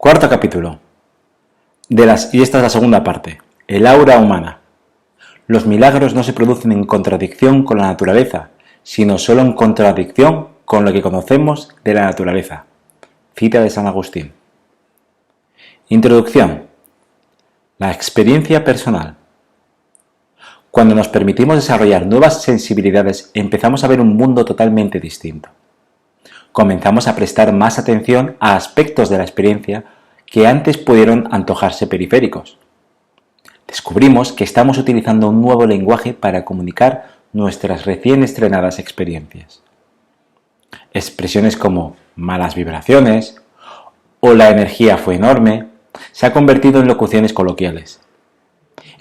Cuarto capítulo. Y esta es la segunda parte. El aura humana. Los milagros no se producen en contradicción con la naturaleza, sino solo en contradicción con lo que conocemos de la naturaleza. Cita de San Agustín. Introducción. La experiencia personal. Cuando nos permitimos desarrollar nuevas sensibilidades, empezamos a ver un mundo totalmente distinto. Comenzamos a prestar más atención a aspectos de la experiencia que antes pudieron antojarse periféricos. Descubrimos que estamos utilizando un nuevo lenguaje para comunicar nuestras recién estrenadas experiencias. Expresiones como malas vibraciones o la energía fue enorme se han convertido en locuciones coloquiales.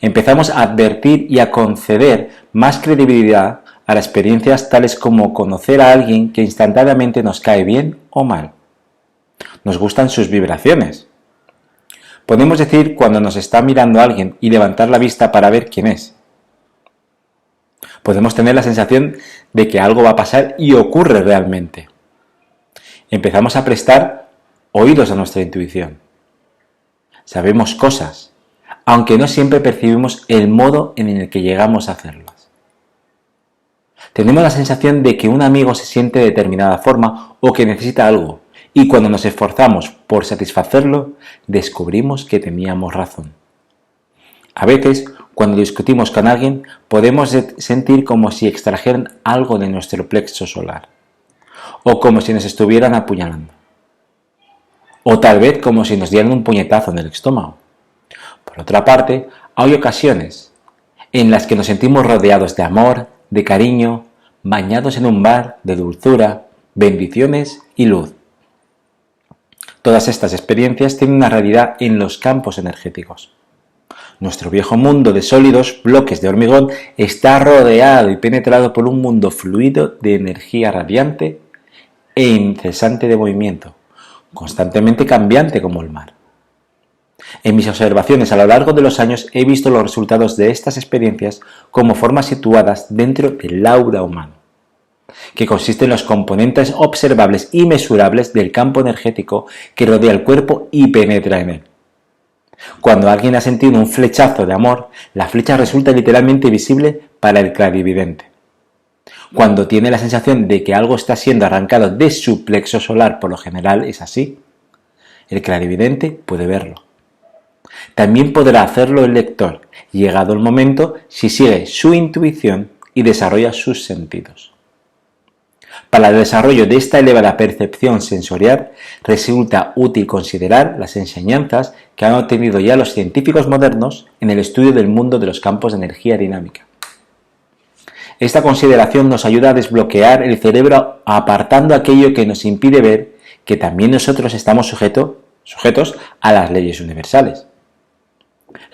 Empezamos a advertir y a conceder más credibilidad a las experiencias tales como conocer a alguien que instantáneamente nos cae bien o mal. Nos gustan sus vibraciones. Podemos decir cuando nos está mirando alguien y levantar la vista para ver quién es. Podemos tener la sensación de que algo va a pasar y ocurre realmente. Empezamos a prestar oídos a nuestra intuición. Sabemos cosas, aunque no siempre percibimos el modo en el que llegamos a hacerlas. Tenemos la sensación de que un amigo se siente de determinada forma o que necesita algo, y cuando nos esforzamos por satisfacerlo, descubrimos que teníamos razón. A veces, cuando discutimos con alguien, podemos sentir como si extrajeran algo de nuestro plexo solar, o como si nos estuvieran apuñalando, o tal vez como si nos dieran un puñetazo en el estómago. Por otra parte, hay ocasiones en las que nos sentimos rodeados de amor, de cariño, bañados en un mar de dulzura, bendiciones y luz. Todas estas experiencias tienen una realidad en los campos energéticos. Nuestro viejo mundo de sólidos bloques de hormigón está rodeado y penetrado por un mundo fluido de energía radiante e incesante de movimiento, constantemente cambiante como el mar. En mis observaciones a lo largo de los años he visto los resultados de estas experiencias como formas situadas dentro del aura humano, que consiste en los componentes observables y mesurables del campo energético que rodea el cuerpo y penetra en él. Cuando alguien ha sentido un flechazo de amor, la flecha resulta literalmente visible para el clarividente. Cuando tiene la sensación de que algo está siendo arrancado de su plexo solar, por lo general es así, el clarividente puede verlo. También podrá hacerlo el lector, llegado el momento, si sigue su intuición y desarrolla sus sentidos. Para el desarrollo de esta elevada percepción sensorial, resulta útil considerar las enseñanzas que han obtenido ya los científicos modernos en el estudio del mundo de los campos de energía dinámica. Esta consideración nos ayuda a desbloquear el cerebro apartando aquello que nos impide ver que también nosotros estamos sujetos a las leyes universales.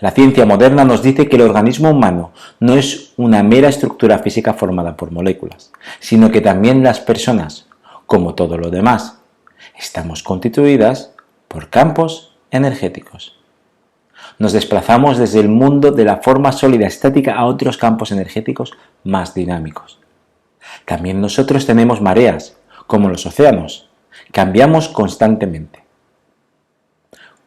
La ciencia moderna nos dice que el organismo humano no es una mera estructura física formada por moléculas, sino que también las personas, como todo lo demás, estamos constituidas por campos energéticos. Nos desplazamos desde el mundo de la forma sólida estática a otros campos energéticos más dinámicos. También nosotros tenemos mareas, como los océanos. Cambiamos constantemente.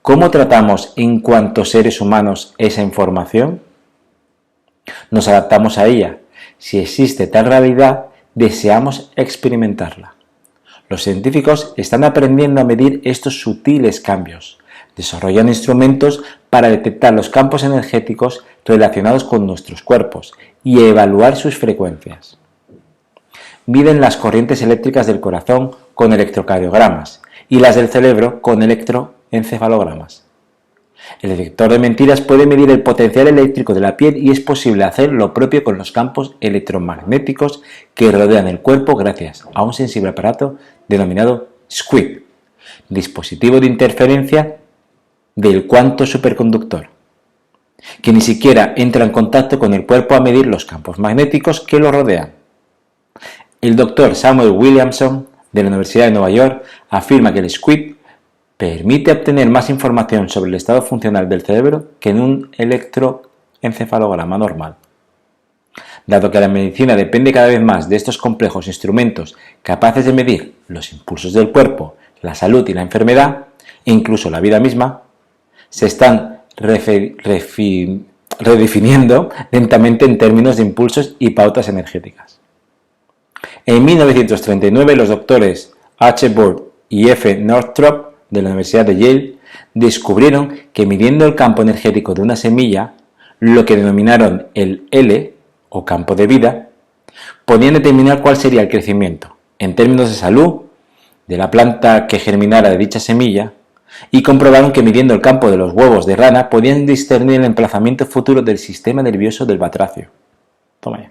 ¿Cómo tratamos en cuanto seres humanos esa información? Nos adaptamos a ella. Si existe tal realidad, deseamos experimentarla. Los científicos están aprendiendo a medir estos sutiles cambios. Desarrollan instrumentos para detectar los campos energéticos relacionados con nuestros cuerpos y evaluar sus frecuencias. Miden las corrientes eléctricas del corazón con electrocardiogramas y las del cerebro con electroencefalogramas. El detector de mentiras puede medir el potencial eléctrico de la piel y es posible hacer lo propio con los campos electromagnéticos que rodean el cuerpo gracias a un sensible aparato denominado SQUID, dispositivo de interferencia del cuanto superconductor, que ni siquiera entra en contacto con el cuerpo a medir los campos magnéticos que lo rodean. El doctor Samuel Williamson, de la Universidad de Nueva York, afirma que el SQUID permite obtener más información sobre el estado funcional del cerebro que en un electroencefalograma normal. Dado que la medicina depende cada vez más de estos complejos instrumentos capaces de medir los impulsos del cuerpo, la salud y la enfermedad, e incluso la vida misma, se están redefiniendo lentamente en términos de impulsos y pautas energéticas. En 1939, los doctores H. Bird y F. Northrop de la Universidad de Yale descubrieron que midiendo el campo energético de una semilla, lo que denominaron el L, o campo de vida, podían determinar cuál sería el crecimiento, en términos de salud, de la planta que germinara de dicha semilla, y comprobaron que midiendo el campo de los huevos de rana podían discernir el emplazamiento futuro del sistema nervioso del batracio. Toma ya.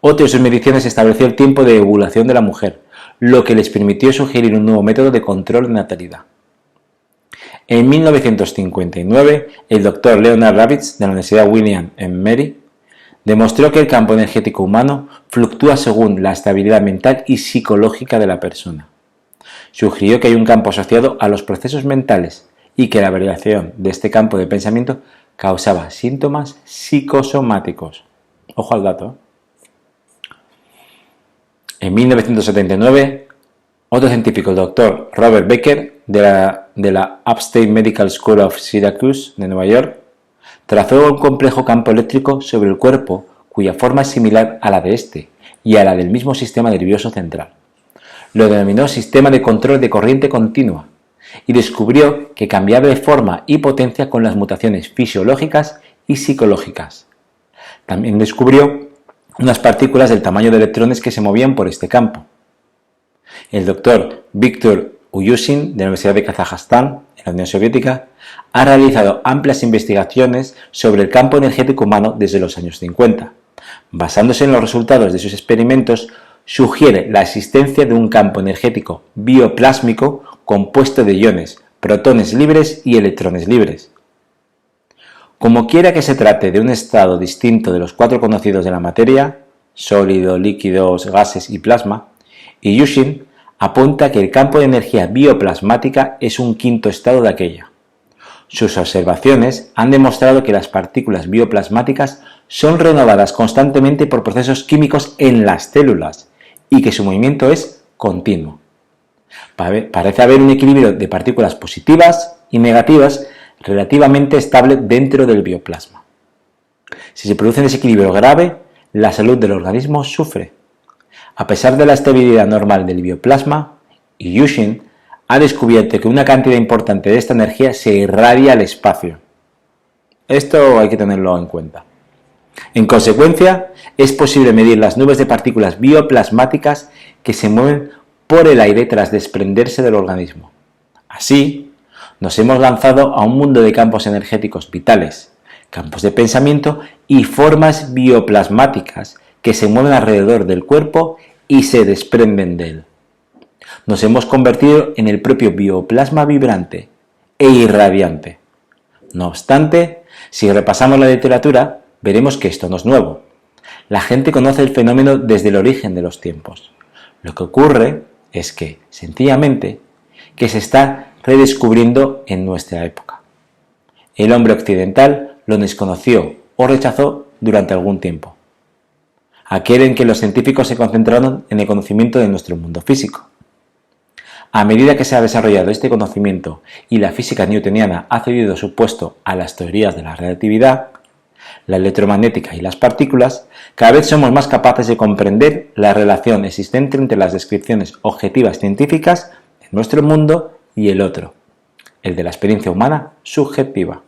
Otra de sus mediciones estableció el tiempo de ovulación de la mujer, lo que les permitió sugerir un nuevo método de control de natalidad. En 1959, el Dr. Leonard Ravitz de la Universidad William & Mary demostró que el campo energético humano fluctúa según la estabilidad mental y psicológica de la persona. Sugirió que hay un campo asociado a los procesos mentales y que la variación de este campo de pensamiento causaba síntomas psicosomáticos. Ojo al dato. En 1979, otro científico, el Dr. Robert Becker, de la Upstate Medical School of Syracuse de Nueva York, trazó un complejo campo eléctrico sobre el cuerpo cuya forma es similar a la de este y a la del mismo sistema nervioso central. Lo denominó sistema de control de corriente continua y descubrió que cambiaba de forma y potencia con las mutaciones fisiológicas y psicológicas. También descubrió unas partículas del tamaño de electrones que se movían por este campo. El doctor Viktor Uyushin, de la Universidad de Kazajstán, en la Unión Soviética, ha realizado amplias investigaciones sobre el campo energético humano desde los años 50. Basándose en los resultados de sus experimentos, sugiere la existencia de un campo energético bioplásmico compuesto de iones, protones libres y electrones libres. Como quiera que se trate de un estado distinto de los cuatro conocidos de la materia, sólido, líquidos, gases y plasma, Uyushin apunta que el campo de energía bioplasmática es un quinto estado de aquella. Sus observaciones han demostrado que las partículas bioplasmáticas son renovadas constantemente por procesos químicos en las células y que su movimiento es continuo. Parece haber un equilibrio de partículas positivas y negativas relativamente estable dentro del bioplasma. Si se produce un desequilibrio grave, la salud del organismo sufre. A pesar de la estabilidad normal del bioplasma, Uyushin ha descubierto que una cantidad importante de esta energía se irradia al espacio. Esto hay que tenerlo en cuenta. En consecuencia, es posible medir las nubes de partículas bioplasmáticas que se mueven por el aire tras desprenderse del organismo. Así, nos hemos lanzado a un mundo de campos energéticos vitales, campos de pensamiento y formas bioplasmáticas que se mueven alrededor del cuerpo y se desprenden de él. Nos hemos convertido en el propio bioplasma vibrante e irradiante. No obstante, si repasamos la literatura, veremos que esto no es nuevo. La gente conoce el fenómeno desde el origen de los tiempos. Lo que ocurre es que, sencillamente, que se está redescubriendo en nuestra época. El hombre occidental lo desconoció o rechazó durante algún tiempo. Aquel en que los científicos se concentraron en el conocimiento de nuestro mundo físico. A medida que se ha desarrollado este conocimiento y la física newtoniana ha cedido su puesto a las teorías de la relatividad, la electromagnética y las partículas, cada vez somos más capaces de comprender la relación existente entre las descripciones objetivas científicas de nuestro mundo y el otro, el de la experiencia humana subjetiva.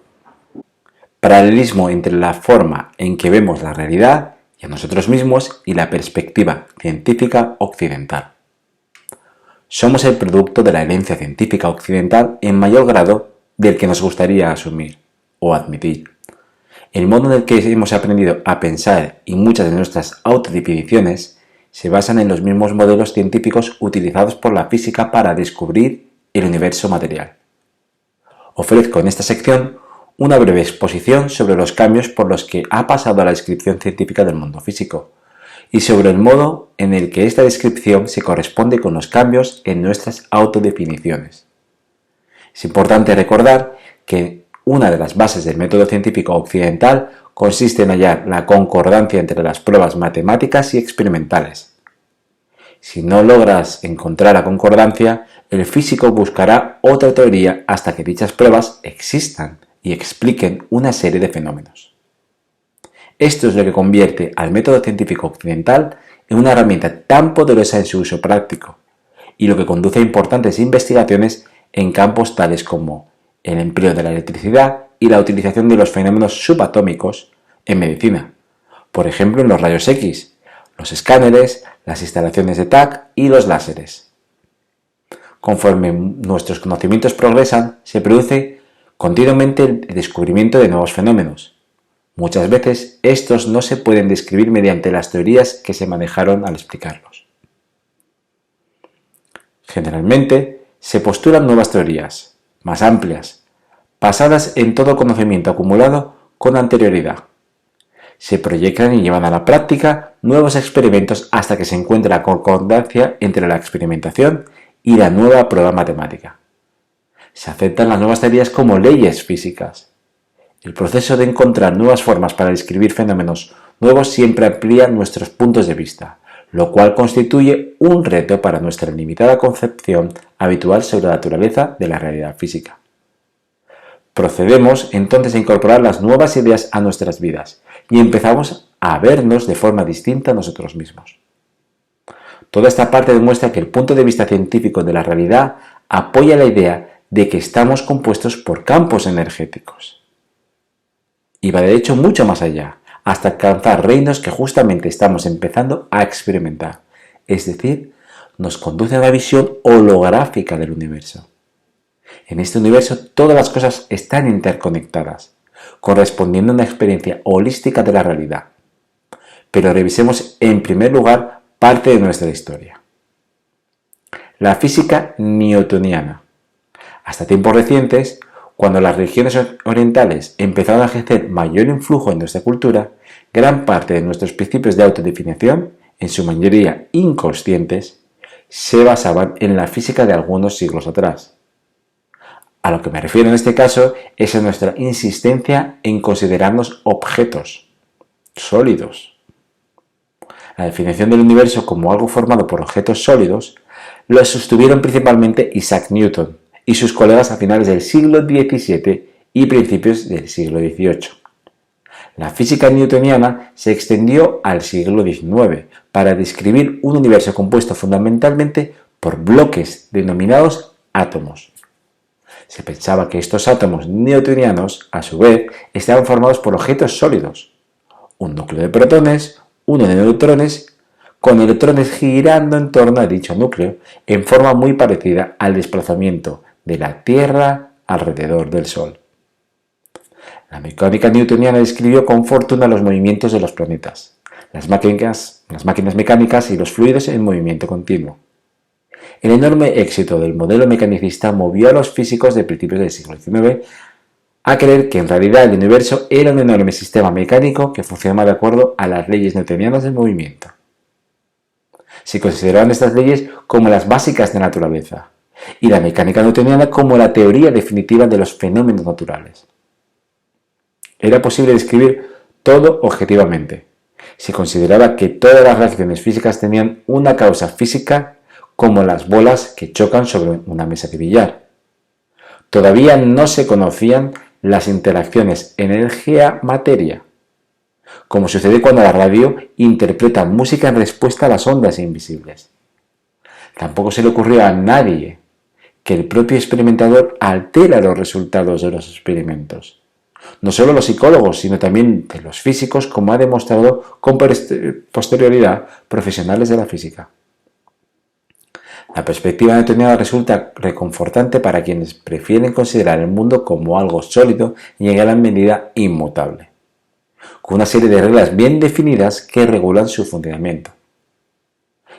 Paralelismo entre la forma en que vemos la realidad y a nosotros mismos y la perspectiva científica occidental. Somos el producto de la herencia científica occidental en mayor grado del que nos gustaría asumir o admitir. El modo en el que hemos aprendido a pensar y muchas de nuestras autodefiniciones se basan en los mismos modelos científicos utilizados por la física para descubrir el universo material. Ofrezco en esta sección una breve exposición sobre los cambios por los que ha pasado la descripción científica del mundo físico y sobre el modo en el que esta descripción se corresponde con los cambios en nuestras autodefiniciones. Es importante recordar que una de las bases del método científico occidental consiste en hallar la concordancia entre las pruebas matemáticas y experimentales. Si no logras encontrar la concordancia, el físico buscará otra teoría hasta que dichas pruebas existan y expliquen una serie de fenómenos. Esto es lo que convierte al método científico occidental en una herramienta tan poderosa en su uso práctico y lo que conduce a importantes investigaciones en campos tales como el empleo de la electricidad y la utilización de los fenómenos subatómicos en medicina, por ejemplo en los rayos X, los escáneres, las instalaciones de TAC y los láseres. Conforme nuestros conocimientos progresan, se produce continuamente el descubrimiento de nuevos fenómenos. Muchas veces estos no se pueden describir mediante las teorías que se manejaron al explicarlos. Generalmente se postulan nuevas teorías, más amplias, basadas en todo conocimiento acumulado con anterioridad. Se proyectan y llevan a la práctica nuevos experimentos hasta que se encuentre la concordancia entre la experimentación y la nueva prueba matemática. Se aceptan las nuevas teorías como leyes físicas. El proceso de encontrar nuevas formas para describir fenómenos nuevos siempre amplía nuestros puntos de vista, lo cual constituye un reto para nuestra limitada concepción habitual sobre la naturaleza de la realidad física. Procedemos entonces a incorporar las nuevas ideas a nuestras vidas y empezamos a vernos de forma distinta a nosotros mismos. Toda esta parte demuestra que el punto de vista científico de la realidad apoya la idea de que estamos compuestos por campos energéticos. Y va de hecho mucho más allá, hasta alcanzar reinos que justamente estamos empezando a experimentar, es decir, nos conduce a una visión holográfica del universo. En este universo todas las cosas están interconectadas, correspondiendo a una experiencia holística de la realidad. Pero revisemos en primer lugar parte de nuestra historia. La física newtoniana. Hasta tiempos recientes, cuando las religiones orientales empezaron a ejercer mayor influjo en nuestra cultura, gran parte de nuestros principios de autodefinición, en su mayoría inconscientes, se basaban en la física de algunos siglos atrás. A lo que me refiero en este caso es a nuestra insistencia en considerarnos objetos sólidos. La definición del universo como algo formado por objetos sólidos lo sostuvieron principalmente Isaac Newton y sus colegas a finales del siglo XVII y principios del siglo XVIII. La física newtoniana se extendió al siglo XIX para describir un universo compuesto fundamentalmente por bloques denominados átomos. Se pensaba que estos átomos newtonianos, a su vez, estaban formados por objetos sólidos, un núcleo de protones, uno de neutrones, con electrones girando en torno a dicho núcleo en forma muy parecida al desplazamiento de la Tierra alrededor del Sol. La mecánica newtoniana describió con fortuna los movimientos de los planetas, las máquinas mecánicas y los fluidos en movimiento continuo. El enorme éxito del modelo mecanicista movió a los físicos de principios del siglo XIX a creer que en realidad el universo era un enorme sistema mecánico que funcionaba de acuerdo a las leyes newtonianas del movimiento. Se consideraban estas leyes como las básicas de la naturaleza y la mecánica newtoniana como la teoría definitiva de los fenómenos naturales. Era posible describir todo objetivamente. Se consideraba que todas las reacciones físicas tenían una causa física, como las bolas que chocan sobre una mesa de billar. Todavía no se conocían las interacciones energía-materia, como sucede cuando la radio interpreta música en respuesta a las ondas invisibles. Tampoco se le ocurrió a nadie que el propio experimentador altera los resultados de los experimentos. No solo los psicólogos, sino también de los físicos, como ha demostrado con posterioridad profesionales de la física. La perspectiva newtoniana resulta reconfortante para quienes prefieren considerar el mundo como algo sólido y en gran medida inmutable, con una serie de reglas bien definidas que regulan su funcionamiento.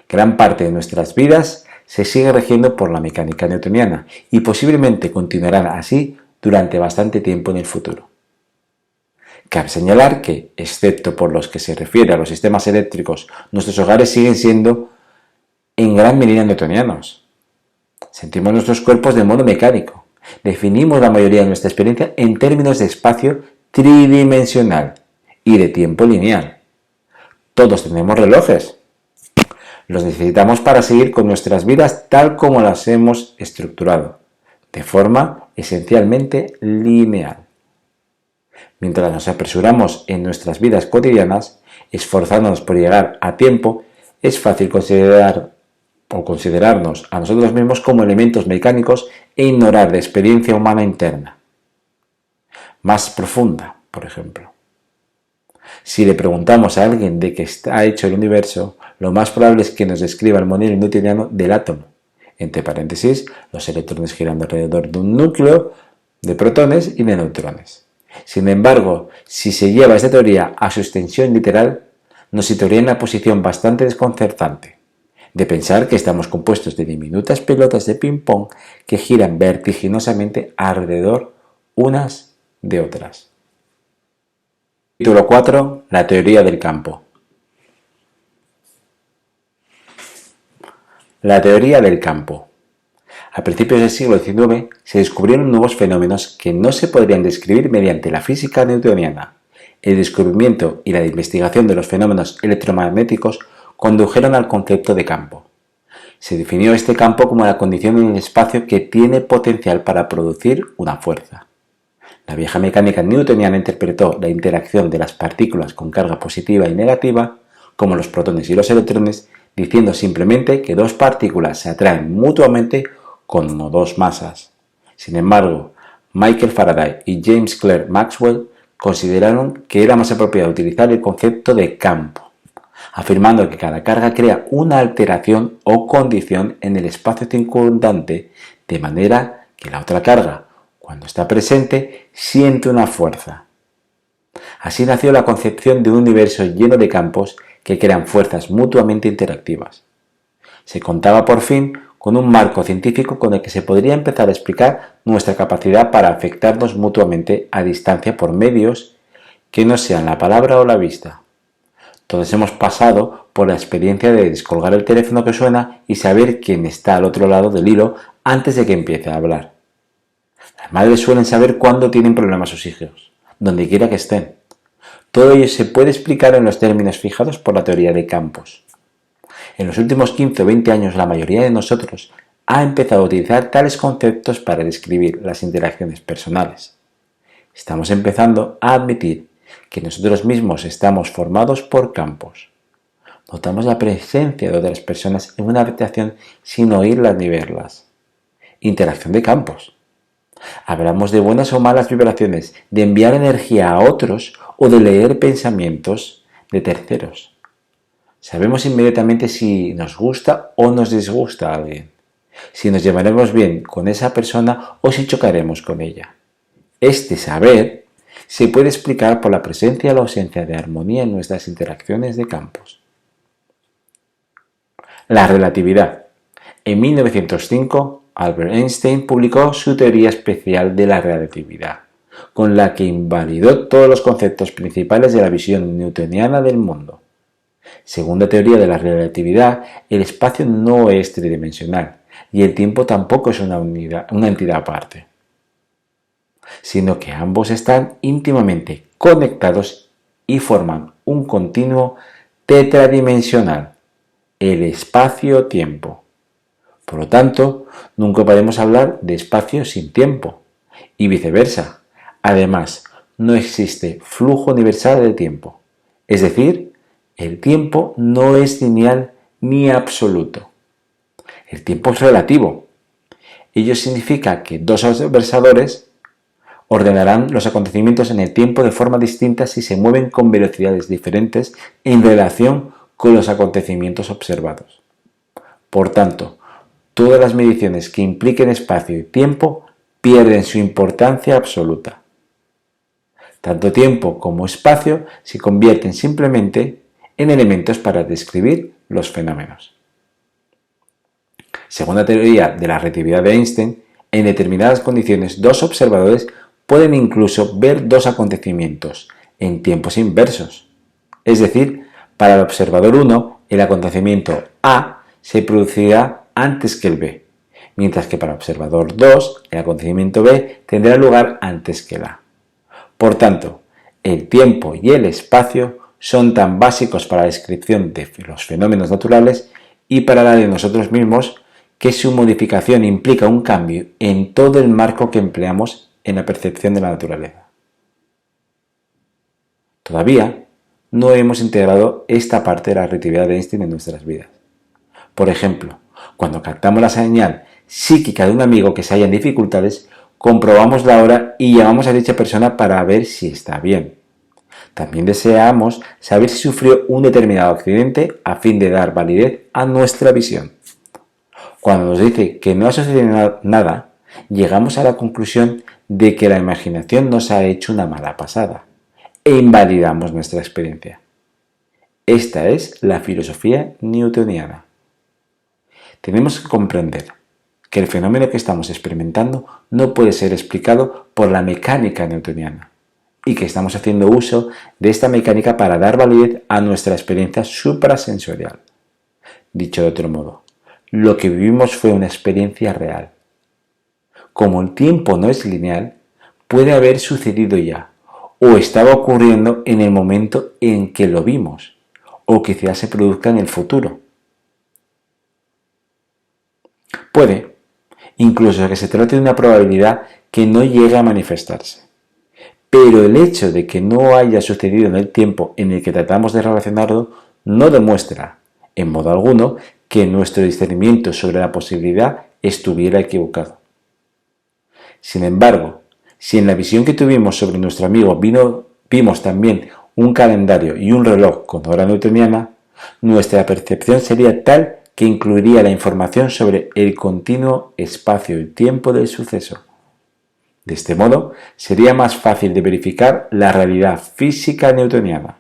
Gran parte de nuestras vidas se sigue regiendo por la mecánica newtoniana y posiblemente continuarán así durante bastante tiempo en el futuro. Cabe señalar que, excepto por los que se refiere a los sistemas eléctricos, nuestros hogares siguen siendo en gran medida newtonianos. Sentimos nuestros cuerpos de modo mecánico. Definimos la mayoría de nuestra experiencia en términos de espacio tridimensional y de tiempo lineal. Todos tenemos relojes. Los necesitamos para seguir con nuestras vidas tal como las hemos estructurado, de forma esencialmente lineal. Mientras nos apresuramos en nuestras vidas cotidianas, esforzándonos por llegar a tiempo, es fácil considerarnos a nosotros mismos como elementos mecánicos e ignorar la experiencia humana interna, más profunda, por ejemplo. Si le preguntamos a alguien de qué está hecho el universo, lo más probable es que nos describa el modelo newtoniano del átomo, entre paréntesis, los electrones girando alrededor de un núcleo de protones y de neutrones. Sin embargo, si se lleva esta teoría a su extensión literal, nos situaría en una posición bastante desconcertante, de pensar que estamos compuestos de diminutas pelotas de ping-pong que giran vertiginosamente alrededor unas de otras. Título 4. La teoría del campo. La teoría del campo. A principios del siglo XIX se descubrieron nuevos fenómenos que no se podrían describir mediante la física newtoniana. El descubrimiento y la investigación de los fenómenos electromagnéticos condujeron al concepto de campo. Se definió este campo como la condición en el espacio que tiene potencial para producir una fuerza. La vieja mecánica newtoniana interpretó la interacción de las partículas con carga positiva y negativa, como los protones y los electrones, diciendo simplemente que dos partículas se atraen mutuamente como dos masas. Sin embargo, Michael Faraday y James Clerk Maxwell consideraron que era más apropiado utilizar el concepto de campo, afirmando que cada carga crea una alteración o condición en el espacio circundante, de manera que la otra carga, cuando está presente, siente una fuerza. Así nació la concepción de un universo lleno de campos que crean fuerzas mutuamente interactivas. Se contaba por fin con un marco científico con el que se podría empezar a explicar nuestra capacidad para afectarnos mutuamente a distancia por medios que no sean la palabra o la vista. Todos hemos pasado por la experiencia de descolgar el teléfono que suena y saber quién está al otro lado del hilo antes de que empiece a hablar. Las madres suelen saber cuándo tienen problemas sus hijos, donde quiera que estén. Todo ello se puede explicar en los términos fijados por la teoría de campos. En los últimos 15 o 20 años la mayoría de nosotros ha empezado a utilizar tales conceptos para describir las interacciones personales. Estamos empezando a admitir que nosotros mismos estamos formados por campos. Notamos la presencia de otras personas en una habitación sin oírlas ni verlas. Interacción de campos. Hablamos de buenas o malas vibraciones, de enviar energía a otros o de leer pensamientos de terceros. Sabemos inmediatamente si nos gusta o nos disgusta a alguien, si nos llevaremos bien con esa persona o si chocaremos con ella. Este saber se puede explicar por la presencia o la ausencia de armonía en nuestras interacciones de campos. La relatividad. En 1905, Albert Einstein publicó su teoría especial de la relatividad, con la que invalidó todos los conceptos principales de la visión newtoniana del mundo. Según la teoría de la relatividad, el espacio no es tridimensional y el tiempo tampoco es una entidad aparte, sino que ambos están íntimamente conectados y forman un continuo tetradimensional, el espacio-tiempo. Por lo tanto, nunca podemos hablar de espacio sin tiempo, y viceversa. Además, no existe flujo universal del tiempo, es decir, el tiempo no es lineal ni absoluto. El tiempo es relativo. Ello significa que dos observadores ordenarán los acontecimientos en el tiempo de forma distinta si se mueven con velocidades diferentes en relación con los acontecimientos observados. Por tanto, todas las mediciones que impliquen espacio y tiempo pierden su importancia absoluta. Tanto tiempo como espacio se convierten simplemente en elementos para describir los fenómenos. Según la teoría de la relatividad de Einstein, en determinadas condiciones dos observadores pueden incluso ver dos acontecimientos en tiempos inversos. Es decir, para el observador 1, el acontecimiento A se producirá antes que el B, mientras que para el observador 2, el acontecimiento B tendrá lugar antes que el A. Por tanto, el tiempo y el espacio son tan básicos para la descripción de los fenómenos naturales y para la de nosotros mismos, que su modificación implica un cambio en todo el marco que empleamos en la percepción de la naturaleza. Todavía no hemos integrado esta parte de la relatividad de Einstein en nuestras vidas. Por ejemplo, cuando captamos la señal psíquica de un amigo que se halla en dificultades, comprobamos la hora y llamamos a dicha persona para ver si está bien. También deseamos saber si sufrió un determinado accidente a fin de dar validez a nuestra visión. Cuando nos dice que no ha sucedido nada, llegamos a la conclusión de que la imaginación nos ha hecho una mala pasada e invalidamos nuestra experiencia. Esta es la filosofía newtoniana. Tenemos que comprender que el fenómeno que estamos experimentando no puede ser explicado por la mecánica newtoniana y que estamos haciendo uso de esta mecánica para dar validez a nuestra experiencia suprasensorial. Dicho de otro modo, lo que vivimos fue una experiencia real. Como el tiempo no es lineal, puede haber sucedido ya o estaba ocurriendo en el momento en que lo vimos o quizás se produzca en el futuro. Puede, incluso que se trate de una probabilidad que no llegue a manifestarse. Pero el hecho de que no haya sucedido en el tiempo en el que tratamos de relacionarlo no demuestra, en modo alguno, que nuestro discernimiento sobre la posibilidad estuviera equivocado. Sin embargo, si en la visión que tuvimos sobre nuestro amigo vimos también un calendario y un reloj con hora newtoniana, nuestra percepción sería tal que incluiría la información sobre el continuo espacio y tiempo del suceso. De este modo, sería más fácil de verificar la realidad física newtoniana.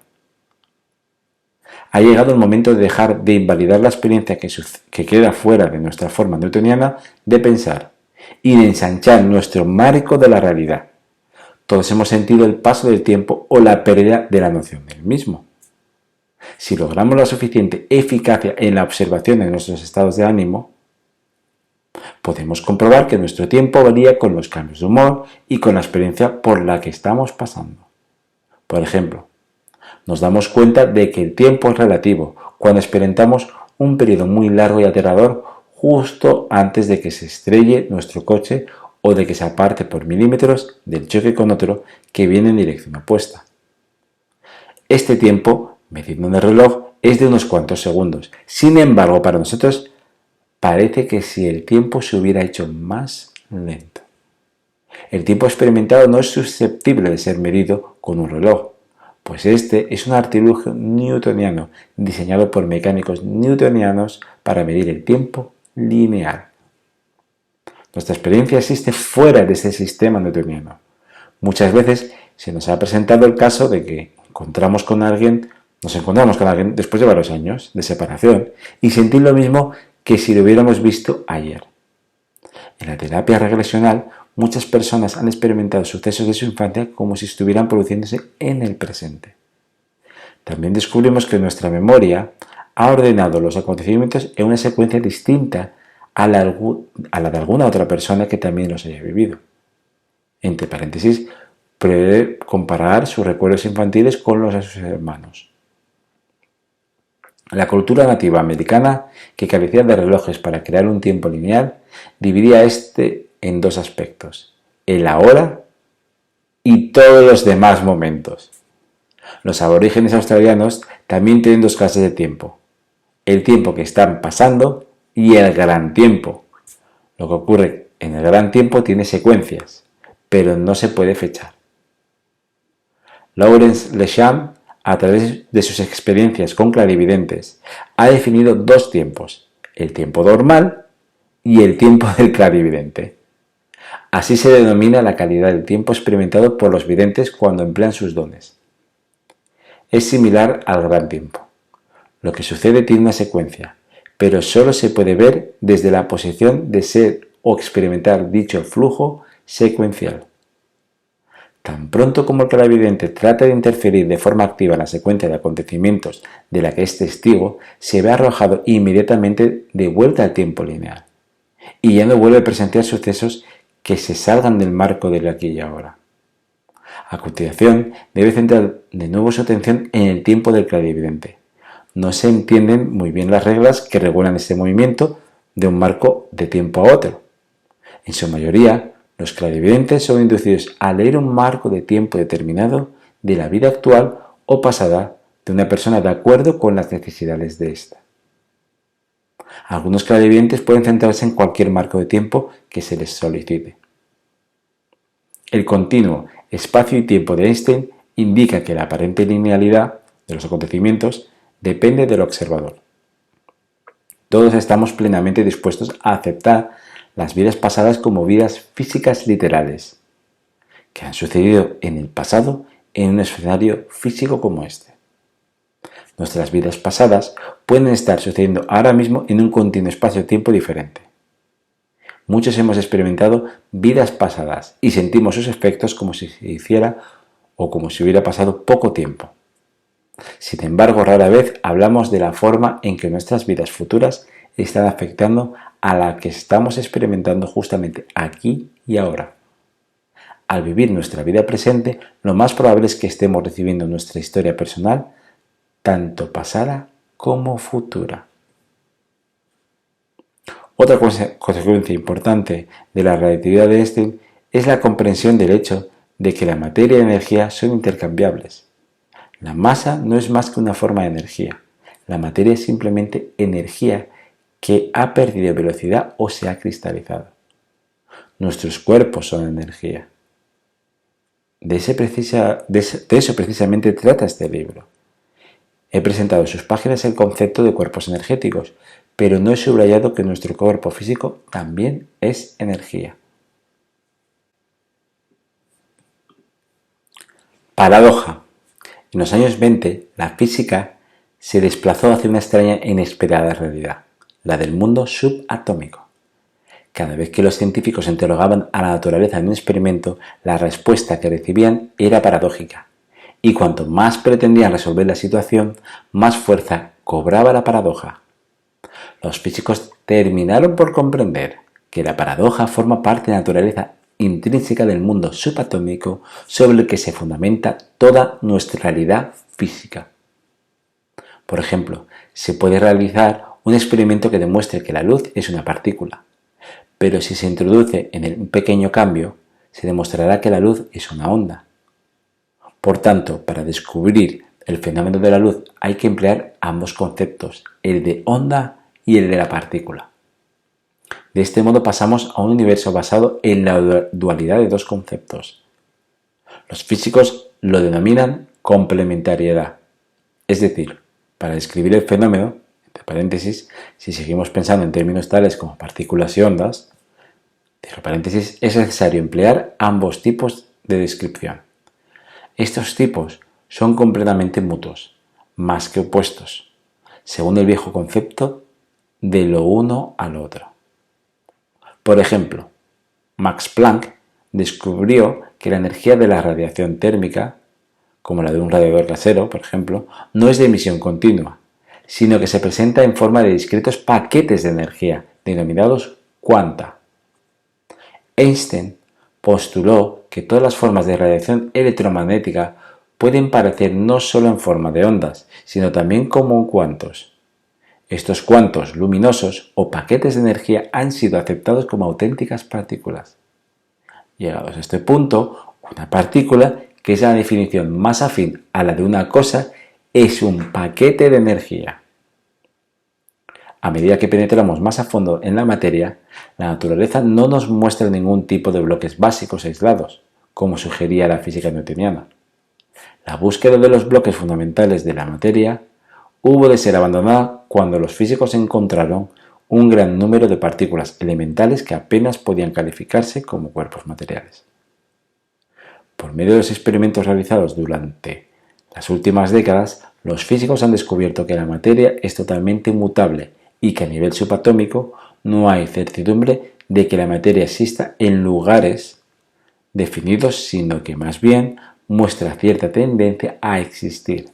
Ha llegado el momento de dejar de invalidar la experiencia que queda fuera de nuestra forma newtoniana de pensar y de ensanchar nuestro marco de la realidad. Todos hemos sentido el paso del tiempo o la pérdida de la noción del mismo. Si logramos la suficiente eficacia en la observación de nuestros estados de ánimo, podemos comprobar que nuestro tiempo varía con los cambios de humor y con la experiencia por la que estamos pasando. Por ejemplo, nos damos cuenta de que el tiempo es relativo cuando experimentamos un periodo muy largo y aterrador justo antes de que se estrelle nuestro coche o de que se aparte por milímetros del choque con otro que viene en dirección opuesta. Este tiempo, medido en el reloj, es de unos cuantos segundos. Sin embargo, para nosotros parece que si el tiempo se hubiera hecho más lento. El tiempo experimentado no es susceptible de ser medido con un reloj, pues este es un artilugio newtoniano diseñado por mecánicos newtonianos para medir el tiempo lineal. Nuestra experiencia existe fuera de ese sistema newtoniano. Muchas veces se nos ha presentado el caso de que nos encontramos con alguien después de varios años de separación y sentir lo mismo que si lo hubiéramos visto ayer. En la terapia regresional, muchas personas han experimentado sucesos de su infancia como si estuvieran produciéndose en el presente. También descubrimos que nuestra memoria ha ordenado los acontecimientos en una secuencia distinta a la de alguna otra persona que también los haya vivido. Entre paréntesis, puede comparar sus recuerdos infantiles con los de sus hermanos. La cultura nativa americana, que carecía de relojes para crear un tiempo lineal, dividía este en dos aspectos: el ahora y todos los demás momentos. Los aborígenes australianos también tienen dos clases de tiempo: el tiempo que están pasando y el gran tiempo. Lo que ocurre en el gran tiempo tiene secuencias, pero no se puede fechar. Lawrence Lesham, a través de sus experiencias con clarividentes, ha definido dos tiempos: el tiempo normal y el tiempo del clarividente. Así se denomina la calidad del tiempo experimentado por los videntes cuando emplean sus dones. Es similar al gran tiempo. Lo que sucede tiene una secuencia, pero solo se puede ver desde la posición de ser o experimentar dicho flujo secuencial. Tan pronto como el clarividente trata de interferir de forma activa en la secuencia de acontecimientos de la que es testigo, se ve arrojado inmediatamente de vuelta al tiempo lineal, y ya no vuelve a presenciar sucesos que se salgan del marco del aquí y ahora. A continuación, debe centrar de nuevo su atención en el tiempo del clarividente, no se entienden muy bien las reglas que regulan este movimiento de un marco de tiempo a otro. En su mayoría, los clarividentes son inducidos a leer un marco de tiempo determinado de la vida actual o pasada de una persona de acuerdo con las necesidades de ésta. Algunos clarividentes pueden centrarse en cualquier marco de tiempo que se les solicite. El continuo espacio y tiempo de Einstein indica que la aparente linealidad de los acontecimientos depende del observador. Todos estamos plenamente dispuestos a aceptar las vidas pasadas como vidas físicas literales, que han sucedido en el pasado en un escenario físico como este. Nuestras vidas pasadas pueden estar sucediendo ahora mismo en un continuo espacio-tiempo diferente. Muchos hemos experimentado vidas pasadas y sentimos sus efectos como si se hiciera o como si hubiera pasado poco tiempo. Sin embargo, rara vez hablamos de la forma en que nuestras vidas futuras están afectando a la que estamos experimentando justamente aquí y ahora. Al vivir nuestra vida presente, lo más probable es que estemos recibiendo nuestra historia personal, tanto pasada como futura. Otra consecuencia importante de la relatividad de Einstein es la comprensión del hecho de que la materia y la energía son intercambiables. La masa no es más que una forma de energía. La materia es simplemente energía que ha perdido velocidad o se ha cristalizado. Nuestros cuerpos son energía. De eso precisamente trata este libro. He presentado en sus páginas el concepto de cuerpos energéticos, pero no he subrayado que nuestro cuerpo físico también es energía. Paradoja. En los años 20, la física se desplazó hacia una extraña e inesperada realidad, la del mundo subatómico. Cada vez que los científicos interrogaban a la naturaleza en un experimento, la respuesta que recibían era paradójica. Y cuanto más pretendían resolver la situación, más fuerza cobraba la paradoja. Los físicos terminaron por comprender que la paradoja forma parte de la naturaleza intrínseca del mundo subatómico sobre el que se fundamenta toda nuestra realidad física. Por ejemplo, se puede realizar un experimento que demuestre que la luz es una partícula, pero si se introduce un pequeño cambio, se demostrará que la luz es una onda. Por tanto, para descubrir el fenómeno de la luz hay que emplear ambos conceptos, el de onda y el de la partícula. De este modo pasamos a un universo basado en la dualidad de dos conceptos. Los físicos lo denominan complementariedad, es decir, para describir el fenómeno, entre paréntesis, si seguimos pensando en términos tales como partículas y ondas, cierro paréntesis, es necesario emplear ambos tipos de descripción. Estos tipos son completamente mutuos, más que opuestos, según el viejo concepto de lo uno al otro. Por ejemplo, Max Planck descubrió que la energía de la radiación térmica, como la de un radiador casero, por ejemplo, no es de emisión continua, sino que se presenta en forma de discretos paquetes de energía, denominados cuanta. Einstein postuló que todas las formas de radiación electromagnética pueden aparecer no solo en forma de ondas, sino también como cuantos. Estos cuantos luminosos o paquetes de energía han sido aceptados como auténticas partículas. Llegados a este punto, una partícula, que es la definición más afín a la de una cosa, es un paquete de energía. A medida que penetramos más a fondo en la materia, la naturaleza no nos muestra ningún tipo de bloques básicos aislados, como sugería la física newtoniana. La búsqueda de los bloques fundamentales de la materia hubo de ser abandonada cuando los físicos encontraron un gran número de partículas elementales que apenas podían calificarse como cuerpos materiales. Por medio de los experimentos realizados durante las últimas décadas, los físicos han descubierto que la materia es totalmente mutable y que a nivel subatómico no hay certidumbre de que la materia exista en lugares definidos, sino que más bien muestra cierta tendencia a existir.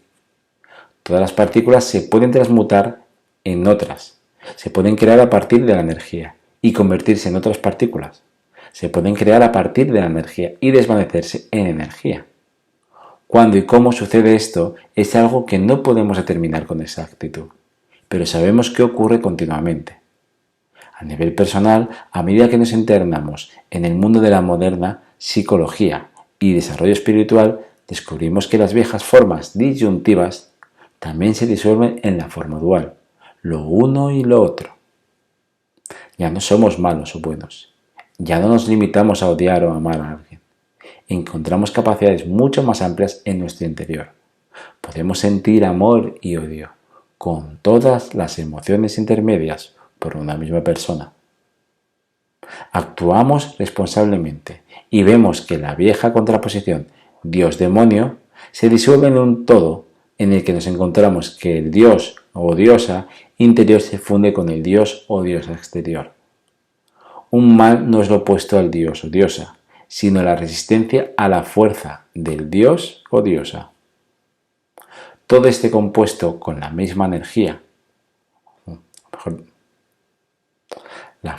Todas las partículas se pueden transmutar en otras, se pueden crear a partir de la energía y convertirse en otras partículas. Se pueden crear a partir de la energía y desvanecerse en energía. Cuándo y cómo sucede esto es algo que no podemos determinar con exactitud, pero sabemos que ocurre continuamente. A nivel personal, a medida que nos internamos en el mundo de la moderna psicología y desarrollo espiritual, descubrimos que las viejas formas disyuntivas también se disuelven en la forma dual, lo uno y lo otro. Ya no somos malos o buenos, ya no nos limitamos a odiar o amar a alguien. Encontramos capacidades mucho más amplias en nuestro interior. Podemos sentir amor y odio, con todas las emociones intermedias por una misma persona. Actuamos responsablemente y vemos que la vieja contraposición Dios-demonio se disuelve en un todo en el que nos encontramos que el Dios o diosa interior se funde con el Dios o diosa exterior. Un mal no es lo opuesto al Dios o diosa, sino la resistencia a la fuerza del Dios o diosa. Todo este compuesto con la misma energía, la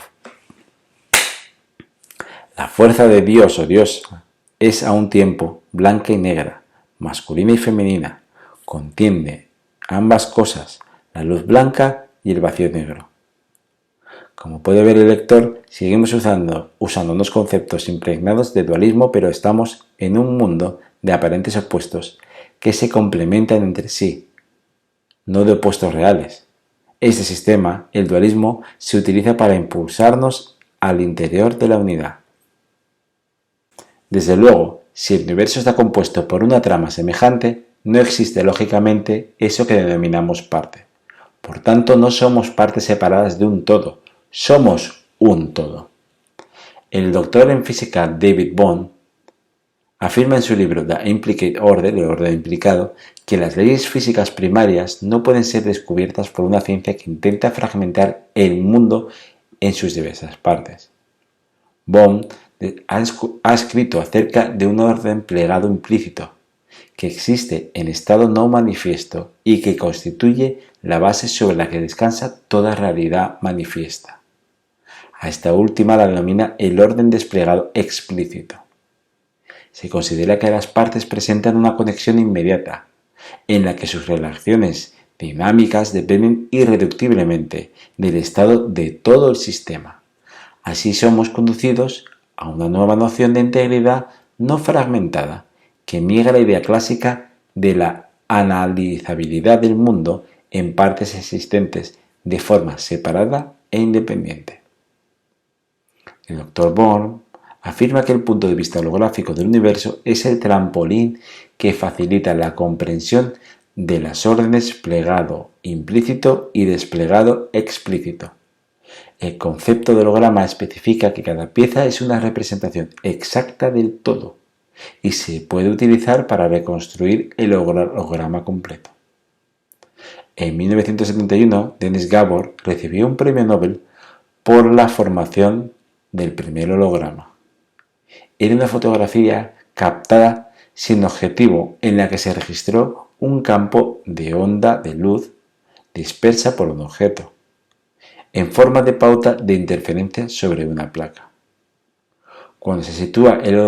fuerza de Dios o diosa es a un tiempo blanca y negra, masculina y femenina, contiene ambas cosas, la luz blanca y el vacío negro. Como puede ver el lector, seguimos usando unos conceptos impregnados de dualismo, pero estamos en un mundo de aparentes opuestos que se complementan entre sí, no de opuestos reales. Este sistema, el dualismo, se utiliza para impulsarnos al interior de la unidad. Desde luego, si el universo está compuesto por una trama semejante, no existe lógicamente eso que denominamos parte. Por tanto, no somos partes separadas de un todo, somos un todo. El doctor en física David Bohm afirma en su libro The Implicate Order, el orden implicado, que las leyes físicas primarias no pueden ser descubiertas por una ciencia que intenta fragmentar el mundo en sus diversas partes. Bohm ha escrito acerca de un orden plegado implícito, que existe en estado no manifiesto y que constituye la base sobre la que descansa toda realidad manifiesta. A esta última la denomina el orden desplegado explícito. Se considera que las partes presentan una conexión inmediata, en la que sus relaciones dinámicas dependen irreductiblemente del estado de todo el sistema. Así somos conducidos a una nueva noción de integridad no fragmentada, que niega la idea clásica de la analizabilidad del mundo en partes existentes de forma separada e independiente. El Dr. Bohm afirma que el punto de vista holográfico del universo es el trampolín que facilita la comprensión de las órdenes plegado implícito y desplegado explícito. El concepto de holograma especifica que cada pieza es una representación exacta del todo y se puede utilizar para reconstruir el holograma completo. En 1971, Dennis Gabor recibió un premio Nobel por la formación del primer holograma. Era una fotografía captada sin objetivo en la que se registró un campo de onda de luz dispersa por un objeto, en forma de pauta de interferencia sobre una placa. Cuando se sitúa el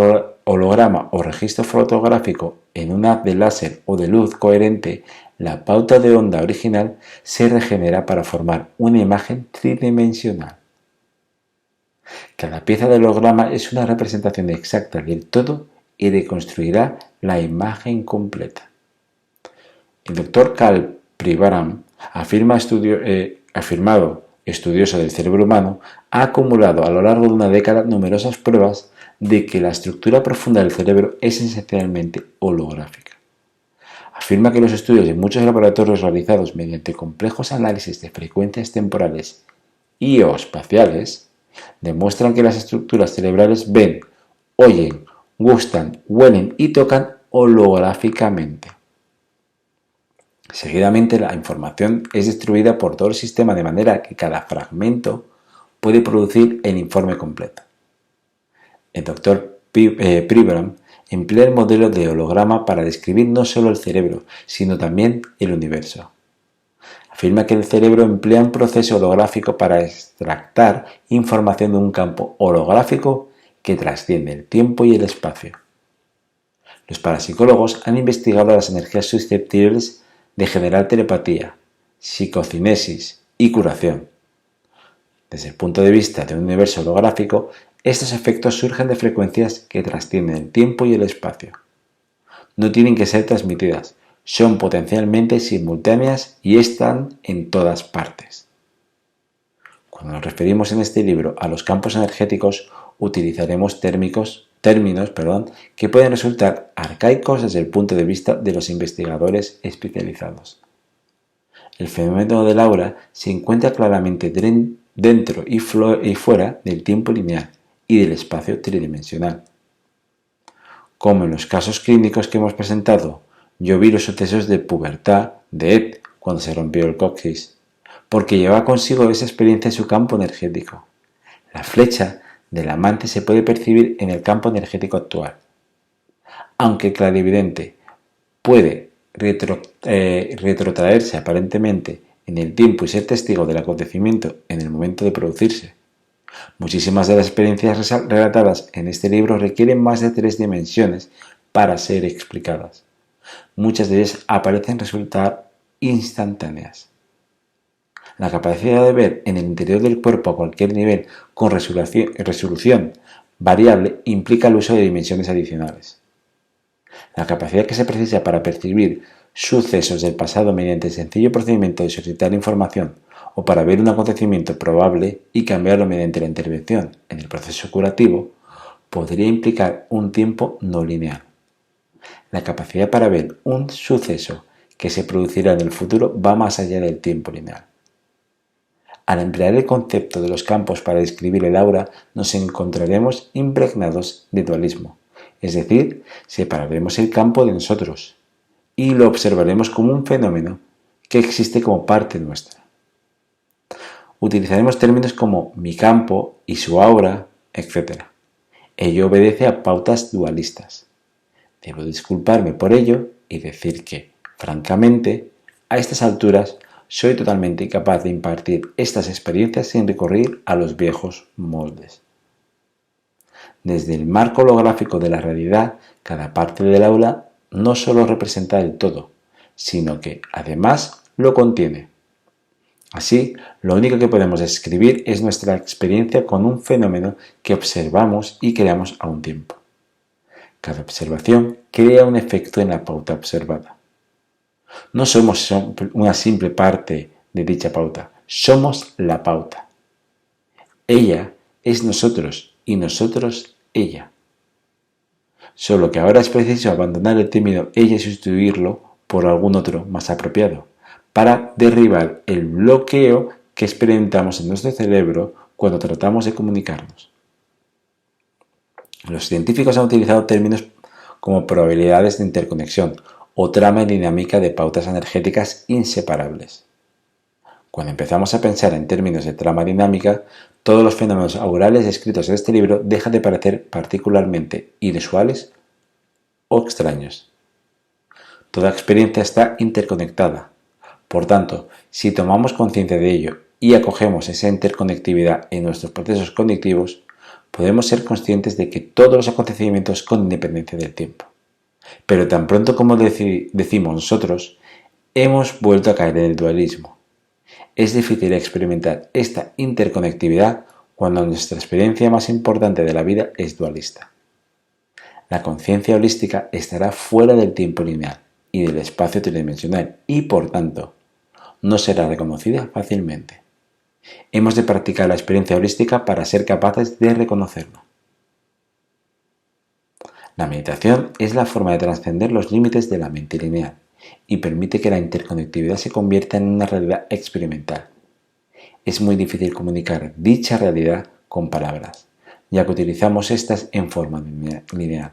holograma o registro fotográfico en un haz de láser o de luz coherente, la pauta de onda original se regenera para formar una imagen tridimensional. Cada pieza del holograma es una representación exacta del todo y reconstruirá la imagen completa. El Dr. Karl Pribram, afirmado estudioso del cerebro humano, ha acumulado a lo largo de una década numerosas pruebas de que la estructura profunda del cerebro es esencialmente holográfica. Afirma que los estudios de muchos laboratorios realizados mediante complejos análisis de frecuencias temporales y o espaciales demuestran que las estructuras cerebrales ven, oyen, gustan, huelen y tocan holográficamente. Seguidamente, la información es distribuida por todo el sistema de manera que cada fragmento puede producir el informe completo. El Dr. Pribram emplea el modelo de holograma para describir no solo el cerebro, sino también el universo. Afirma que el cerebro emplea un proceso holográfico para extractar información de un campo holográfico que trasciende el tiempo y el espacio. Los parapsicólogos han investigado las energías susceptibles de generar telepatía, psicocinesis y curación. Desde el punto de vista de un universo holográfico, estos efectos surgen de frecuencias que trascienden el tiempo y el espacio. No tienen que ser transmitidas, son potencialmente simultáneas y están en todas partes. Cuando nos referimos en este libro a los campos energéticos, utilizaremos términos que pueden resultar arcaicos desde el punto de vista de los investigadores especializados. El fenómeno del aura se encuentra claramente dentro y fuera del tiempo lineal y del espacio tridimensional. Como en los casos clínicos que hemos presentado, yo vi los sucesos de pubertad de Ed cuando se rompió el coxis, porque llevaba consigo esa experiencia en su campo energético. La flecha del amante se puede percibir en el campo energético actual. Aunque el clarividente puede retrotraerse aparentemente en el tiempo y ser testigo del acontecimiento en el momento de producirse, muchísimas de las experiencias relatadas en este libro requieren más de 3 dimensiones para ser explicadas. Muchas de ellas parecen resultar instantáneas. La capacidad de ver en el interior del cuerpo a cualquier nivel con resolución variable implica el uso de dimensiones adicionales. La capacidad que se precisa para percibir sucesos del pasado mediante el sencillo procedimiento de solicitar información o para ver un acontecimiento probable y cambiarlo mediante la intervención en el proceso curativo podría implicar un tiempo no lineal. La capacidad para ver un suceso que se producirá en el futuro va más allá del tiempo lineal. Al emplear el concepto de los campos para describir el aura, nos encontraremos impregnados de dualismo, es decir, separaremos el campo de nosotros y lo observaremos como un fenómeno que existe como parte nuestra. Utilizaremos términos como mi campo y su aura, etc. Ello obedece a pautas dualistas. Debo disculparme por ello y decir que, francamente, a estas alturas soy totalmente incapaz de impartir estas experiencias sin recurrir a los viejos moldes. Desde el marco holográfico de la realidad, cada parte del aula no solo representa el todo, sino que, además, lo contiene. Así, lo único que podemos describir es nuestra experiencia con un fenómeno que observamos y creamos a un tiempo. Cada observación crea un efecto en la pauta observada. No somos una simple parte de dicha pauta, somos la pauta. Ella es nosotros y nosotros ella. Solo que ahora es preciso abandonar el término ella y sustituirlo por algún otro más apropiado, para derribar el bloqueo que experimentamos en nuestro cerebro cuando tratamos de comunicarnos. Los científicos han utilizado términos como probabilidades de interconexión o trama dinámica de pautas energéticas inseparables. Cuando empezamos a pensar en términos de trama dinámica, todos los fenómenos aurales descritos en este libro dejan de parecer particularmente inusuales o extraños. Toda experiencia está interconectada. Por tanto, si tomamos conciencia de ello y acogemos esa interconectividad en nuestros procesos cognitivos, podemos ser conscientes de que todos los acontecimientos con independencia del tiempo. Pero tan pronto como decimos nosotros, hemos vuelto a caer en el dualismo. Es difícil experimentar esta interconectividad cuando nuestra experiencia más importante de la vida es dualista. La conciencia holística estará fuera del tiempo lineal y del espacio tridimensional y, por tanto, no será reconocida fácilmente. Hemos de practicar la experiencia holística para ser capaces de reconocerlo. La meditación es la forma de trascender los límites de la mente lineal y permite que la interconectividad se convierta en una realidad experimental. Es muy difícil comunicar dicha realidad con palabras, ya que utilizamos estas en forma lineal.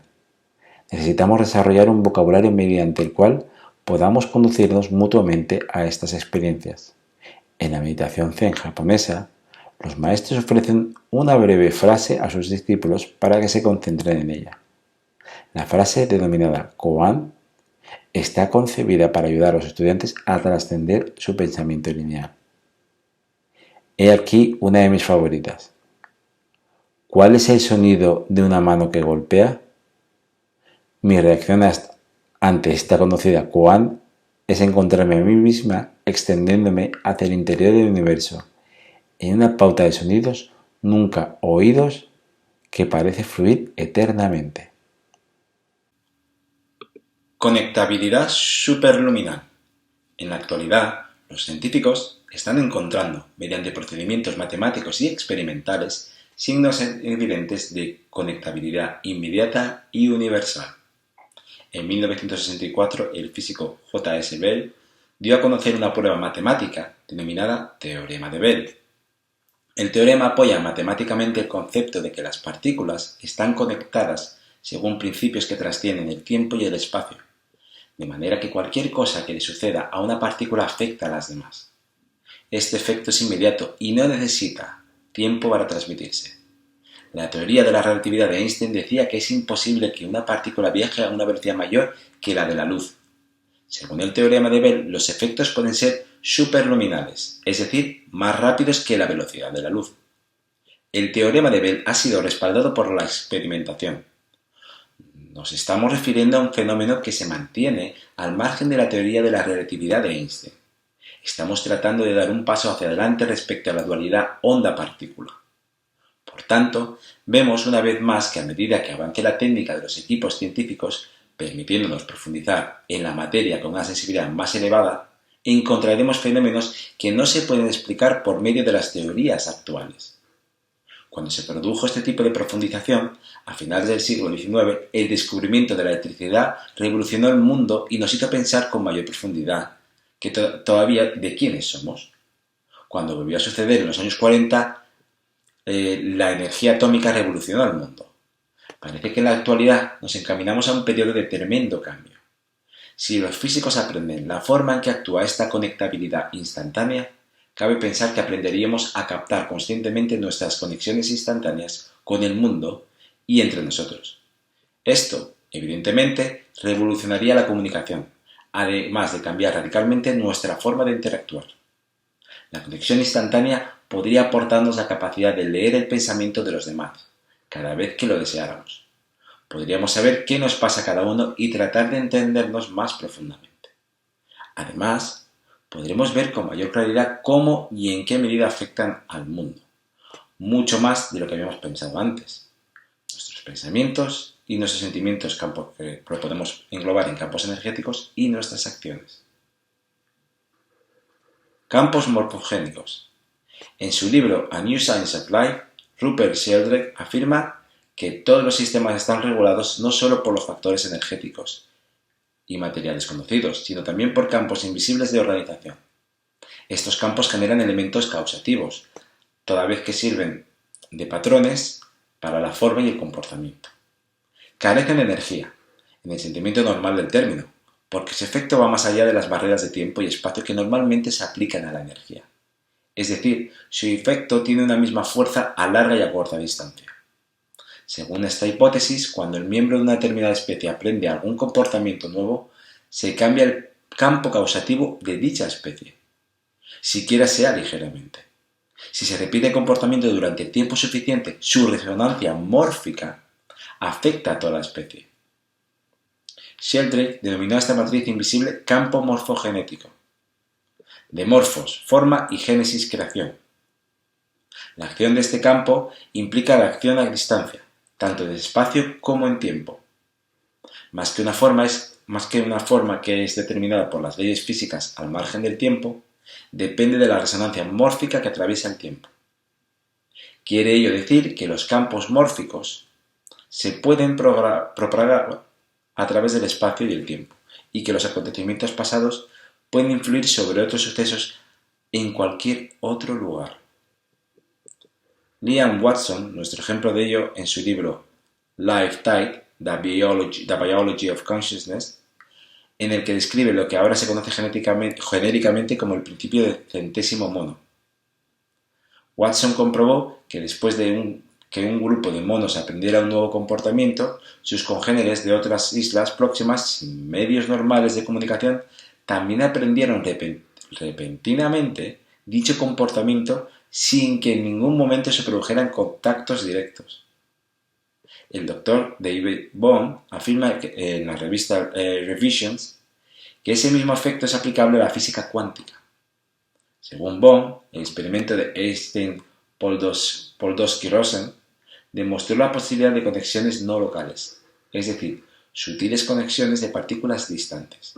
Necesitamos desarrollar un vocabulario mediante el cual podamos conducirnos mutuamente a estas experiencias. En la meditación zen japonesa, los maestros ofrecen una breve frase a sus discípulos para que se concentren en ella. La frase denominada koan está concebida para ayudar a los estudiantes a trascender su pensamiento lineal. He aquí una de mis favoritas. ¿Cuál es el sonido de una mano que golpea? Mi reacción ante esta conocida koan es encontrarme a mí misma extendiéndome hacia el interior del universo, en una pauta de sonidos nunca oídos que parece fluir eternamente. Conectabilidad superluminal. En la actualidad, los científicos están encontrando, mediante procedimientos matemáticos y experimentales, signos evidentes de conectabilidad inmediata y universal. En 1964, el físico J. S. Bell dio a conocer una prueba matemática denominada teorema de Bell. El teorema apoya matemáticamente el concepto de que las partículas están conectadas según principios que trascienden el tiempo y el espacio, de manera que cualquier cosa que le suceda a una partícula afecta a las demás. Este efecto es inmediato y no necesita tiempo para transmitirse. La teoría de la relatividad de Einstein decía que es imposible que una partícula viaje a una velocidad mayor que la de la luz. Según el teorema de Bell, los efectos pueden ser superluminales, es decir, más rápidos que la velocidad de la luz. El teorema de Bell ha sido respaldado por la experimentación. Nos estamos refiriendo a un fenómeno que se mantiene al margen de la teoría de la relatividad de Einstein. Estamos tratando de dar un paso hacia adelante respecto a la dualidad onda-partícula. Por tanto, vemos una vez más que a medida que avance la técnica de los equipos científicos, permitiéndonos profundizar en la materia con una sensibilidad más elevada, encontraremos fenómenos que no se pueden explicar por medio de las teorías actuales. Cuando se produjo este tipo de profundización, a finales del siglo XIX, el descubrimiento de la electricidad revolucionó el mundo y nos hizo pensar con mayor profundidad que todavía de quiénes somos. Cuando volvió a suceder en los años 40, la energía atómica revolucionó el mundo. Parece que en la actualidad nos encaminamos a un periodo de tremendo cambio. Si los físicos aprenden la forma en que actúa esta conectabilidad instantánea, cabe pensar que aprenderíamos a captar conscientemente nuestras conexiones instantáneas con el mundo y entre nosotros. Esto, evidentemente, revolucionaría la comunicación, además de cambiar radicalmente nuestra forma de interactuar. La conexión instantánea podría aportarnos la capacidad de leer el pensamiento de los demás, cada vez que lo deseáramos. Podríamos saber qué nos pasa a cada uno y tratar de entendernos más profundamente. Además, podremos ver con mayor claridad cómo y en qué medida afectan al mundo, mucho más de lo que habíamos pensado antes. Nuestros pensamientos y nuestros sentimientos que lo podemos englobar en campos energéticos y nuestras acciones. Campos morfogénicos. En su libro A New Science of Life, Rupert Sheldrake afirma que todos los sistemas están regulados no solo por los factores energéticos y materiales conocidos, sino también por campos invisibles de organización. Estos campos generan elementos causativos, toda vez que sirven de patrones para la forma y el comportamiento. Carecen de energía, en el sentimiento normal del término, porque su efecto va más allá de las barreras de tiempo y espacio que normalmente se aplican a la energía. Es decir, su efecto tiene una misma fuerza a larga y a corta distancia. Según esta hipótesis, cuando el miembro de una determinada especie aprende algún comportamiento nuevo, se cambia el campo causativo de dicha especie, siquiera sea ligeramente. Si se repite el comportamiento durante tiempo suficiente, su resonancia mórfica afecta a toda la especie. Sheldrake denominó a esta matriz invisible campo morfogenético. De morfos, forma y génesis creación. La acción de este campo implica la acción a distancia, tanto en espacio como en tiempo. Más que una forma que es determinada por las leyes físicas al margen del tiempo, depende de la resonancia mórfica que atraviesa el tiempo. Quiere ello decir que los campos mórficos se pueden propagar a través del espacio y el tiempo, y que los acontecimientos pasados pueden influir sobre otros sucesos en cualquier otro lugar. Liam Watson, nuestro ejemplo de ello en su libro Life Tide, The Biology of Consciousness, en el que describe lo que ahora se conoce genéricamente como el principio del centésimo mono. Watson comprobó que después de que un grupo de monos aprendiera un nuevo comportamiento, sus congéneres de otras islas próximas, sin medios normales de comunicación, también aprendieron repentinamente dicho comportamiento sin que en ningún momento se produjeran contactos directos. El doctor David Bohm afirma en la revista Revisions que ese mismo efecto es aplicable a la física cuántica. Según Bohm, el experimento de Einstein-Podolsky-Rosen demostró la posibilidad de conexiones no locales, es decir, sutiles conexiones de partículas distantes.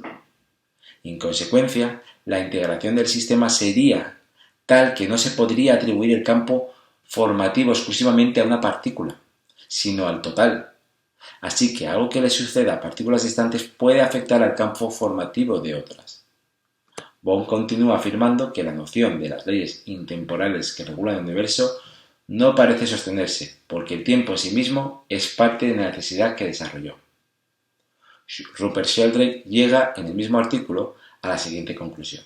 En consecuencia, la integración del sistema sería tal que no se podría atribuir el campo formativo exclusivamente a una partícula, sino al total. Así que algo que le suceda a partículas distantes puede afectar al campo formativo de otras. Bohm continúa afirmando que la noción de las leyes intemporales que regulan el universo no parece sostenerse, porque el tiempo en sí mismo es parte de la necesidad que desarrolló. Rupert Sheldrake llega en el mismo artículo a la siguiente conclusión.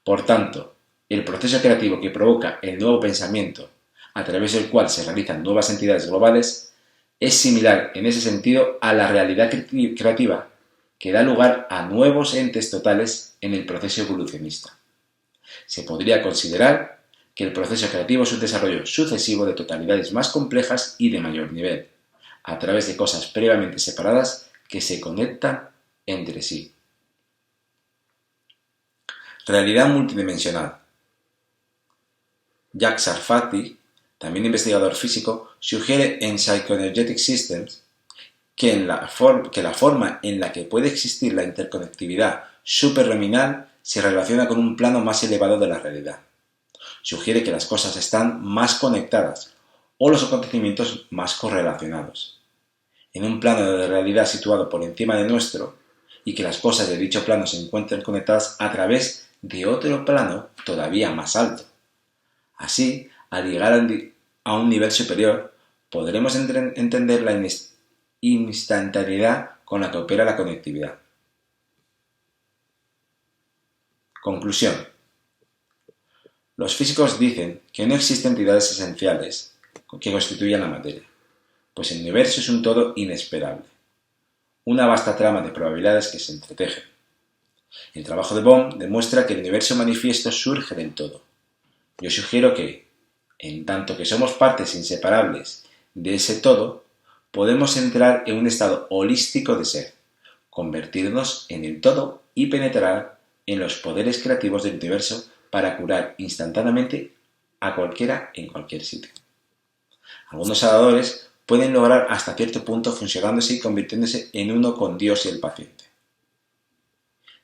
Por tanto, el proceso creativo que provoca el nuevo pensamiento, a través del cual se realizan nuevas entidades globales, es similar en ese sentido a la realidad creativa que da lugar a nuevos entes totales en el proceso evolucionista. Se podría considerar que el proceso creativo es un desarrollo sucesivo de totalidades más complejas y de mayor nivel, a través de cosas previamente separadas que se conectan entre sí. Realidad multidimensional. Jack Sarfati, también investigador físico, sugiere en Psychoenergetic Systems que la forma en la que puede existir la interconectividad superluminal se relaciona con un plano más elevado de la realidad. Sugiere que las cosas están más conectadas o los acontecimientos más correlacionados, en un plano de realidad situado por encima de nuestro, y que las cosas de dicho plano se encuentran conectadas a través de otro plano todavía más alto. Así, al llegar a un nivel superior, podremos entender la instantaneidad con la que opera la conectividad. Conclusión. Los físicos dicen que no existen entidades esenciales que constituyan la materia, pues el universo es un todo inesperable, una vasta trama de probabilidades que se entretejen. El trabajo de Bohm demuestra que el universo manifiesto surge del todo. Yo sugiero que, en tanto que somos partes inseparables de ese todo, podemos entrar en un estado holístico de ser, convertirnos en el todo y penetrar en los poderes creativos del universo para curar instantáneamente a cualquiera en cualquier sitio. Algunos sanadores pueden lograr hasta cierto punto funcionándose y convirtiéndose en uno con Dios y el paciente.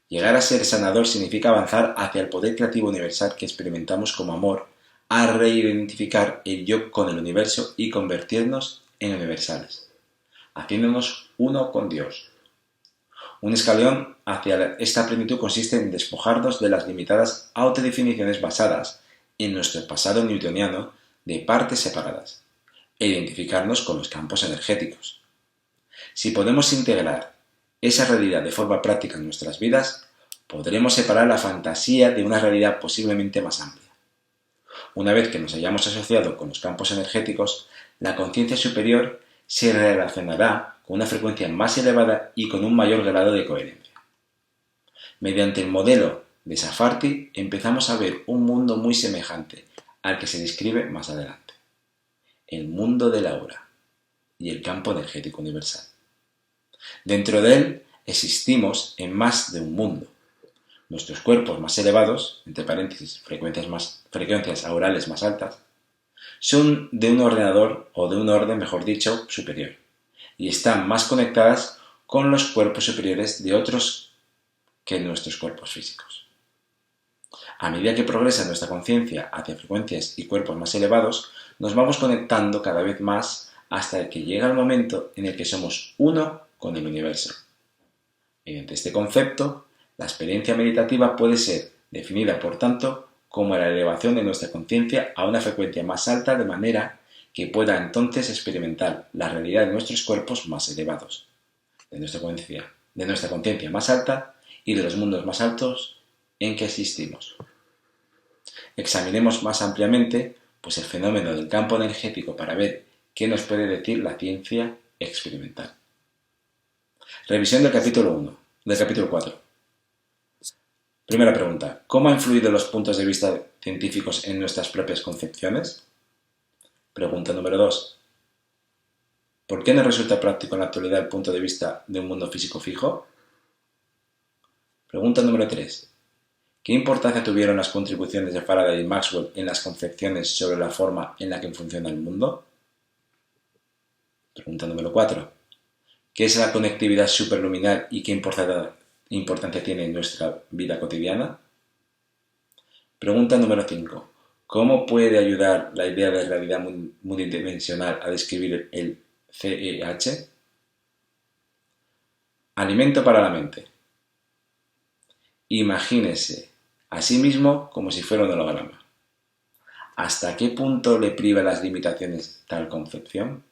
Llegar a ser sanador significa avanzar hacia el poder creativo universal que experimentamos como amor, a reidentificar el yo con el universo y convertirnos en universales, haciéndonos uno con Dios. Un escalón hacia esta plenitud consiste en despojarnos de las limitadas autodefiniciones basadas en nuestro pasado newtoniano de partes separadas e identificarnos con los campos energéticos. Si podemos integrar esa realidad de forma práctica en nuestras vidas, podremos separar la fantasía de una realidad posiblemente más amplia. Una vez que nos hayamos asociado con los campos energéticos, la conciencia superior se relacionará con una frecuencia más elevada y con un mayor grado de coherencia. Mediante el modelo de Sarfati empezamos a ver un mundo muy semejante al que se describe más adelante: el mundo del aura y el campo energético universal. Dentro de él existimos en más de un mundo. Nuestros cuerpos más elevados, entre paréntesis, frecuencias aurales más altas, son de un ordenador o de un orden, mejor dicho, superior, y están más conectadas con los cuerpos superiores de otros que nuestros cuerpos físicos. A medida que progresa nuestra conciencia hacia frecuencias y cuerpos más elevados, nos vamos conectando cada vez más hasta que llega el momento en el que somos uno con el universo. Mediante este concepto, la experiencia meditativa puede ser definida, por tanto, como la elevación de nuestra conciencia a una frecuencia más alta, de manera que pueda entonces experimentar la realidad de nuestros cuerpos más elevados, de nuestra conciencia más alta y de los mundos más altos en que existimos. Examinemos más ampliamente pues el fenómeno del campo energético para ver qué nos puede decir la ciencia experimental. Revisión del capítulo 4. Primera pregunta: ¿cómo han influido los puntos de vista científicos en nuestras propias concepciones? Pregunta número 2. ¿Por qué no resulta práctico en la actualidad el punto de vista de un mundo físico fijo? Pregunta número 3. ¿Qué importancia tuvieron las contribuciones de Faraday y Maxwell en las concepciones sobre la forma en la que funciona el mundo? Pregunta número 4. ¿Qué es la conectividad superluminal y qué importancia tiene en nuestra vida cotidiana? Pregunta número 5. ¿Cómo puede ayudar la idea de realidad multidimensional a describir el CEH? Alimento para la mente. Imagínese a sí mismo como si fuera un holograma. ¿Hasta qué punto le priva las limitaciones tal concepción?